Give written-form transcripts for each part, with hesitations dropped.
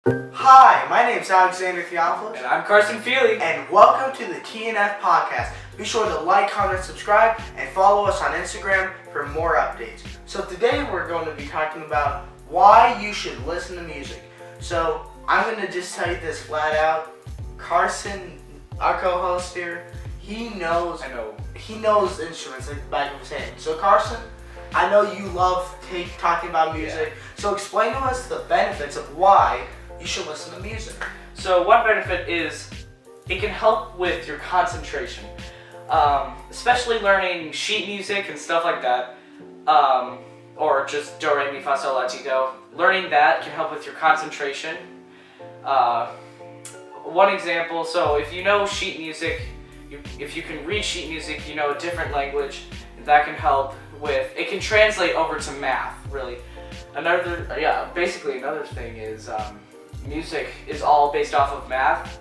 Hi, my name is Alexander Theophilus. And I'm Carson Feely. And welcome to the TNF Podcast. Be sure to like, comment, subscribe, and follow us on Instagram for more updates. So today we're going to be talking about why you should listen to music. So I'm going to just tell you this flat out. Carson, our co-host here, he knows instruments like the back of his hand. So Carson, I know you love talking about music. Yeah. So explain to us the benefits of why you should listen to music. So one benefit is it can help with your concentration, especially learning sheet music and stuff like that, or just do, re, mi, fa, sol, la, ti, do. Learning that can help with your concentration. One example, so if you know sheet music, if you can read sheet music, you know a different language, that can help with, it can translate over to math, really. Basically another thing is music is all based off of math,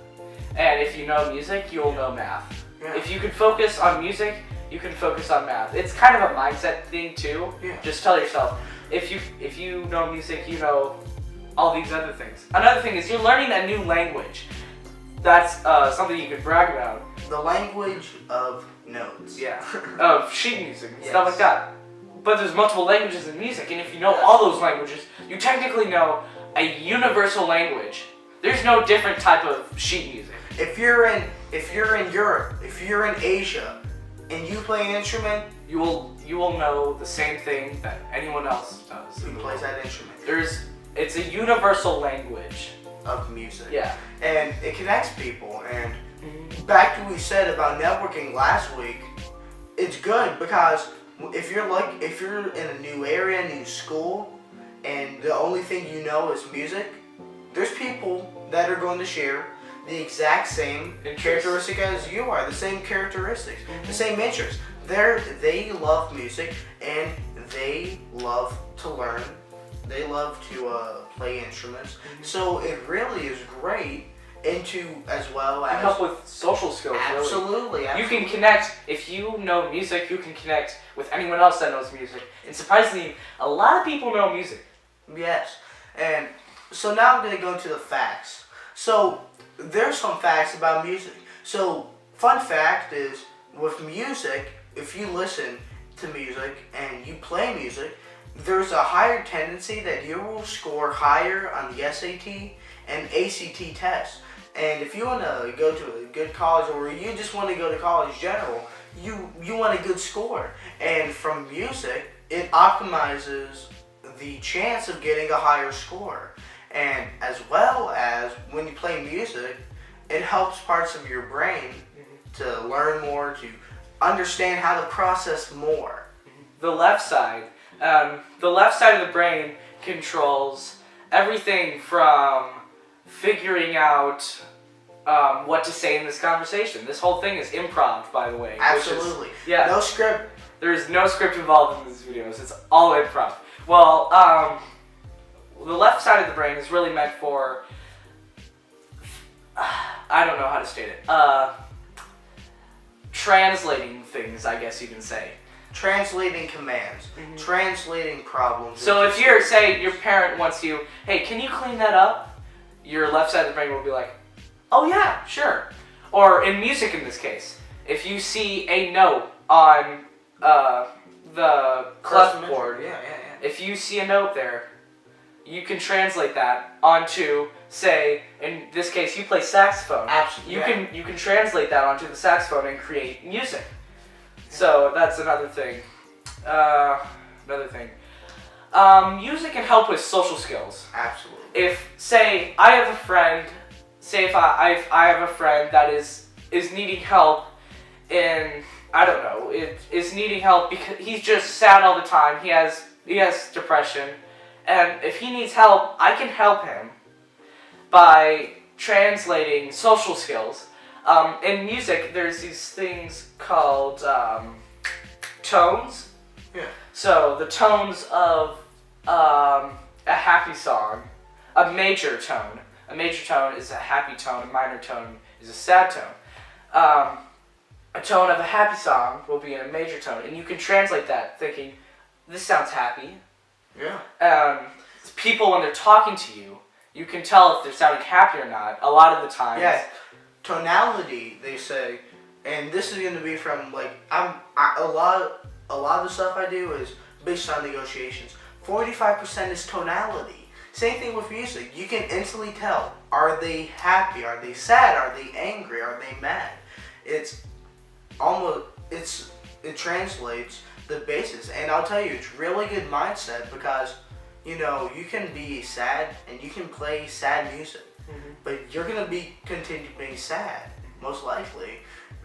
and if you know music, you'll know math. Yeah. If you can focus on music, you can focus on math. It's kind of a mindset thing too. Yeah. Just tell yourself, if you know music, you know all these other things. Another thing is you're learning a new language. That's something you could brag about. The language of notes. Yeah. Of sheet music and Yes. stuff like that. But there's multiple languages in music, and if you know all those languages, you technically know a universal language. There's no different type of sheet music. If you're in Europe, if you're in Asia, and you play an instrument, You will know the same thing that anyone else does. who plays that instrument? It's a universal language. Of music. Yeah. And it connects people. And back to what we said about networking last week, it's good because if you're in a new area, new school, and the only thing you know is music, there's people that are going to share the exact same characteristic as you are, the same characteristics, the same interests. They love music and they love to learn. They love to play instruments. So it really is great as well as help with social skills. Absolutely. You can connect, if you know music, you can connect with anyone else that knows music. And surprisingly, a lot of people know music. Yes. And so now I'm going to go into the facts. So there's some facts about music. So fun fact is, with music, if you listen to music and you play music, there's a higher tendency that you will score higher on the SAT and ACT tests. And if you want to go to a good college, or you just want to go to college general, you want a good score. And from music, it optimizes the chance of getting a higher score. And as well as when you play music, it helps parts of your brain to learn more, to understand how to process more. The left side of the brain controls everything from figuring out what to say in this conversation. This whole thing is improv, by the way. Absolutely. No script. There's no script involved in these videos. It's all improv. Well, the left side of the brain is really meant for, I don't know how to state it, translating things, I guess you can say. Translating commands, translating problems. So if your parent wants you, hey, can you clean that up? Your left side of the brain will be like, oh yeah, sure. Or in music in this case, if you see a note on the clef board, if you see a note there, you can translate that onto, say, in this case, you play saxophone. Absolutely. You can translate that onto the saxophone and create music. So that's another thing. Music can help with social skills. Absolutely. If, say, I have a friend, if I have a friend that is needing help in, I don't know, is needing help because he's just sad all the time. He has depression, and if he needs help, I can help him by translating social skills. In music, there's these things called tones. Yeah. So the tones of a happy song, a major tone. A major tone is a happy tone. A minor tone is a sad tone. A tone of a happy song will be in a major tone, and you can translate that thinking, this sounds happy. Yeah. People, when they're talking to you, you can tell if they're sounding happy or not. A lot of the times. Yeah, tonality they say, and this is gonna be from like a lot of the stuff I do is based on negotiations. 45% is tonality. Same thing with music. You can instantly tell: are they happy? Are they sad? Are they angry? Are they mad? It translates the basis, and I'll tell you, it's really good mindset because you can be sad and you can play sad music, but you're gonna continue being sad most likely.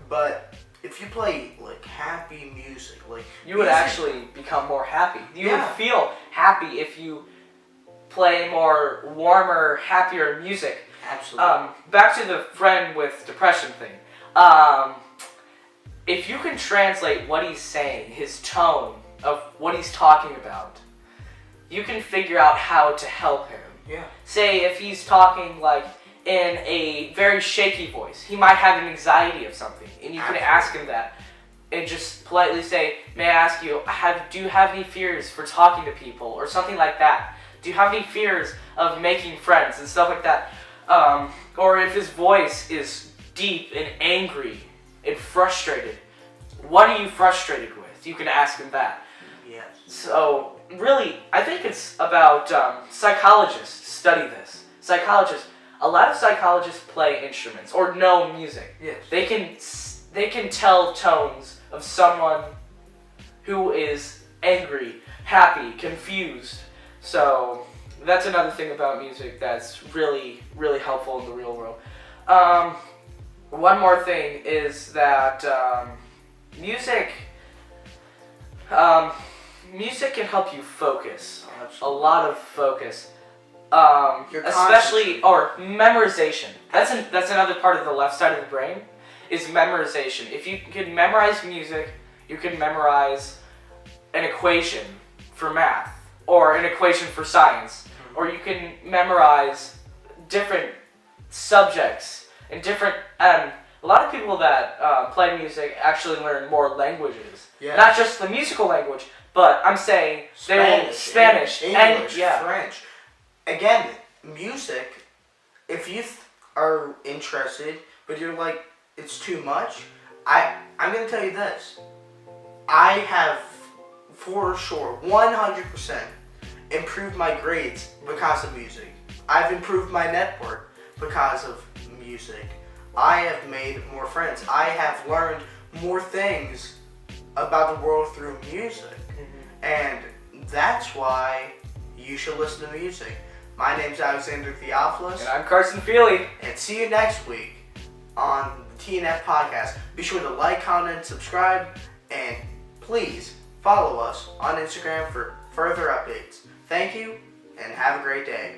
But if you play like happy music, like you would actually become more happy. You would feel happy if you play more warmer, happier music. Absolutely. Back to the friend with depression thing. If you can translate what he's saying, his tone of what he's talking about, you can figure out how to help him. Yeah. Say if he's talking like in a very shaky voice, he might have an anxiety of something, and you can ask him that, and just politely say, "May I ask you, do you have any fears for talking to people, or something like that? Do you have any fears of making friends and stuff like that?" Or if his voice is deep and angry and frustrated, what are you frustrated with? You can ask him that. Yes. So really, I think it's about psychologists study this. A lot of psychologists play instruments or know music. Yes. They can tell tones of someone who is angry, happy, confused. So that's another thing about music that's really, really helpful in the real world. One more thing is that music can help you focus. A lot of focus. Especially or memorization. That's another part of the left side of the brain is memorization. If you can memorize music, you can memorize an equation for math or an equation for science, or you can memorize different subjects and different. A lot of people that play music actually learn more languages, not just the musical language, but I'm saying Spanish, English, and French. Again, music, if you are interested, but you're like, it's too much, I'm going to tell you this. I have, for sure, 100% improved my grades because of music. I've improved my network because of music. I have made more friends. I have learned more things about the world through music. And that's why you should listen to music. My name's Alexander Theophilus. And I'm Carson Feely. And see you next week on the TNF Podcast. Be sure to like, comment, subscribe, and please follow us on Instagram for further updates. Thank you, and have a great day.